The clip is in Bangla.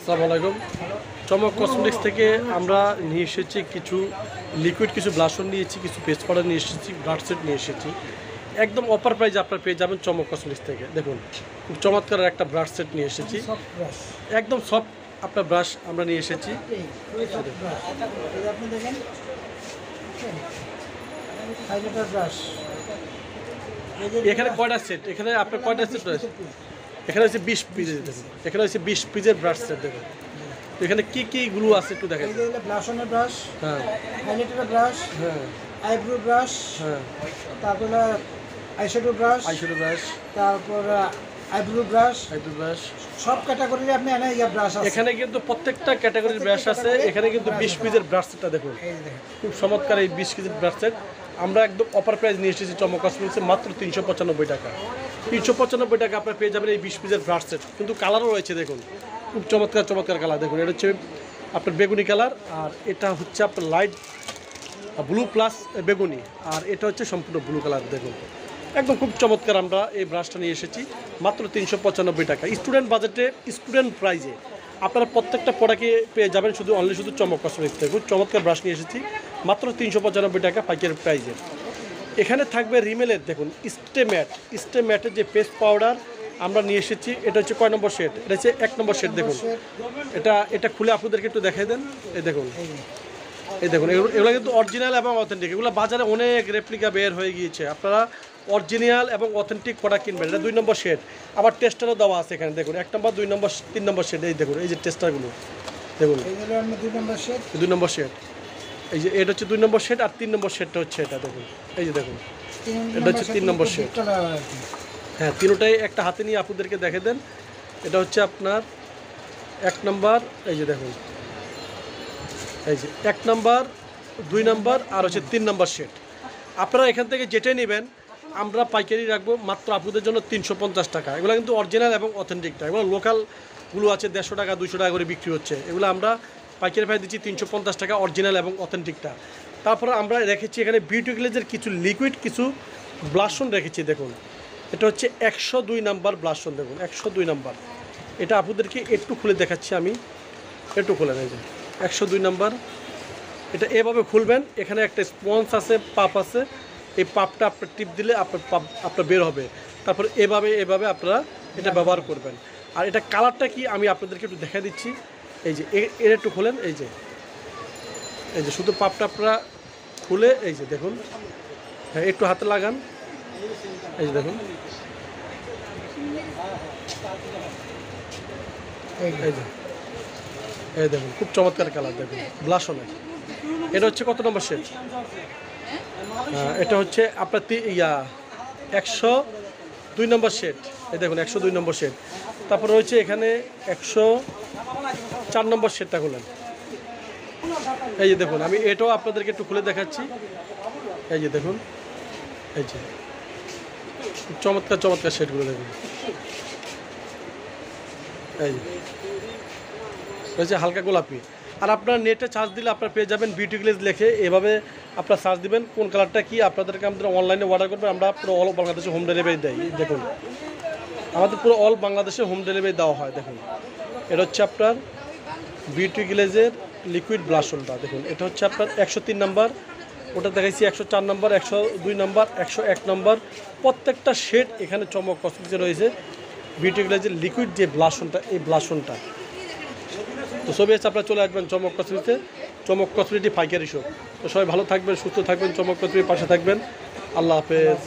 আসসালামু আলাইকুম। চমক কসমেটিক্স থেকে আমরা নিয়ে এসেছি কিছু লিকুইড, কিছু ব্লাশন নিয়েছি, কিছু পেস্ট পাউডার নিয়ে এসেছি, ব্রাশ সেট নিয়ে এসেছি। একদম অফার প্রাইজে আপনারা পেয়ে যাবেন চমক কসমেটিক্স থেকে। দেখুন খুব চমৎকার একটা ব্রাশ সেট নিয়ে এসেছি, একদম সফট আপনার ব্রাশ আমরা নিয়ে এসেছি। এখানে কয়টা সেট, এখানে আপনার কয়টা সেট রয়েছে? এখানে হচ্ছে 20 পিসের, দেখুন এখানে হচ্ছে 20 পিসের ব্রাশ সেট। দেখুন তো এখানে কি কি গুলো আছে একটু দেখেন। ব্লাশনের ব্রাশ, হ্যাঁ, হাইলাইটারের ব্রাশ, হ্যাঁ, আইব্রো ব্রাশ, হ্যাঁ, তারপর আইশ্যাডো ব্রাশ, তারপর আইব্রো ব্রাশ, সব ক্যাটাগরির আপনি এনে ব্রাশ আছে। এখানে কিন্তু প্রত্যেকটা ক্যাটাগরির ব্রাশ আছে। এখানে কিন্তু 20 পিসের ব্রাশ সেটটা দেখুন, খুব চমৎকার এই 20 পিসের ব্রাশ সেট আমরা একদম অফার প্রাইস নিয়ে এসেছি চমক কসমেটিক্সে মাত্র 395 টাকা। 395 টাকা আপনার পেয়ে যাবেন এই 20 পিসের ব্রাশ সেট। কিন্তু কালারও রয়েছে, দেখুন খুব চমৎকার চমৎকার কালার। দেখুন এটা হচ্ছে আপনার বেগুনি কালার, আর এটা হচ্ছে আপনার লাইট ব্লু প্লাস বেগুনি, আর এটা হচ্ছে সম্পূর্ণ ব্লু কালার। দেখুন একদম খুব চমৎকার আমরা এই ব্রাশটা নিয়ে এসেছি মাত্র 395 টাকা। স্টুডেন্ট বাজেটে, স্টুডেন্ট প্রাইজে আপনারা প্রত্যেকটা প্রোডাক্টে পেয়ে যাবেন শুধু চমক কসমেটিক্স থেকে। খুব চমৎকার ব্রাশ নিয়ে এসেছি মাত্র 395 টাকা পাইকারি প্রাইজে। এখানে থাকবে রিমেলের, দেখুন স্টেম্যাটের যে পেস্ট পাউডার আমরা নিয়ে এসেছি। এটা হচ্ছে কয় নম্বর শেড? এটা হচ্ছে 1 নম্বর শেড। দেখুন এটা খুলে আপনাদেরকে একটু দেখাই দেন। এই দেখুন এগুলো কিন্তু অরিজিনাল এবং অথেন্টিক। এগুলো বাজারে অনেক রেপ্লিকা বের হয়ে গিয়েছে। আপনারা অরিজিনাল এবং অথেন্টিক প্রোডাক্ট কিনবেন। এটা 2 নম্বর শেড, আবার টেস্টারও দেওয়া আছে এখানে। দেখুন 1 নম্বর, 2 নম্বর, 3 নম্বর শেড। এই দেখুন এই যে টেস্টারগুলো, দেখুন 2 নম্বর শেড। এই যে এটা হচ্ছে 2 নম্বর শেড, আর 3 নম্বর শেডটা হচ্ছে এটা। দেখুন এই যে দেখুন এটা হচ্ছে 3 নম্বর শেড। হ্যাঁ, তিনটাই একটা হাতে নিয়ে আপনাদেরকে দেখে দেন। এটা হচ্ছে আপনার 1 নম্বর, এই যে দেখুন এই যে 1 নম্বর, 2 নম্বর, আর হচ্ছে 3 নম্বর শেড। আপনারা এখান থেকে যেটাই নেবেন আমরা পাইকারি রাখবো মাত্র আপনাদের জন্য 350 টাকা। এগুলো কিন্তু অরিজিনাল এবং অথেন্টিকটা। এগুলো লোকালগুলো আছে 150 টাকা 200 টাকা করে বিক্রি হচ্ছে। এগুলো আমরা পাইকারি প্রাইস দিচ্ছি 350 টাকা, অরিজিনাল এবং অথেন্টিকটা। তারপরে আমরা রেখেছি এখানে বিউটি গ্লেজের কিছু লিকুইড, কিছু ব্লাশন রেখেছি। দেখুন এটা হচ্ছে 102 নাম্বার ব্লাশন। দেখুন 102 নাম্বার। এটা আপনাদেরকে একটু খুলে দেখাচ্ছি আমি, একটু খুলে নেই যে 102 নাম্বার। এটা এভাবে খুলবেন, এখানে একটা স্পঞ্জ আছে, পাপ আছে। এই পাপটা আপনার টিপ দিলে আপনার বের হবে। তারপর এভাবে আপনারা এটা ব্যবহার করবেন। আর এটা কালারটা কি আমি আপনাদেরকে একটু দেখা দিচ্ছি। এই যে এর একটু খোলেন, এই যে শুধু পাপটা আপনারা খুলে এই যে দেখুন, হ্যাঁ একটু হাতে লাগান, এই যে দেখুন এই দেখুন খুব চমৎকার কালার। দেখুন ব্লাশন। এটা হচ্ছে কত নম্বর শেড? এটা হচ্ছে আপনার 102 নম্বর শেড। এই দেখুন 102 নম্বর শেড। তারপর রয়েছে এখানে 104 নম্বর শেডটা খুলেন। এই যে দেখুন আমি এটাও আপনাদেরকে একটু খুলে দেখাচ্ছি। এই যে দেখুন এই যে চমৎকার চমৎকার শেডগুলো দেখুন। এই রয়েছে হালকা গোলাপি। আর আপনার নেটে চার্জ দিলে আপনার পেয়ে যাবেন বিউটি গ্লেজ লেখে। এভাবে আপনার চার্জ দিবেন কোন কালারটা কি, আপনাদেরকে আমাদের অনলাইনে অর্ডার করবেন। আমরা পুরো অল বাংলাদেশে হোম ডেলিভারি দেই। দেখুন আমাদের পুরো অল বাংলাদেশে হোম ডেলিভারি দেওয়া হয়। দেখুন এটা হচ্ছে আপনার বিউটি গ্লেজের লিকুইড ব্লাশনটা। দেখুন এটা হচ্ছে আপনার 103 নাম্বার, ওটা দেখাইছি 104 নম্বর, 102 নম্বর, 101 নম্বর। প্রত্যেকটা শেড এখানে চমক কসমেটিক্সে রয়েছে। বিউটি গ্লেজের লিকুইড যে ব্লাশনটা, এই ব্লাশনটা। তো সবই আছে, আপনারা চলে আসবেন চমক কসমেটিক্সে। চমক কসমেটিক পাইকারি শপ। তো সবাই ভালো থাকবেন, সুস্থ থাকবেন, চমক কসমেটিক পাশে থাকবেন। আল্লাহ হাফেজ।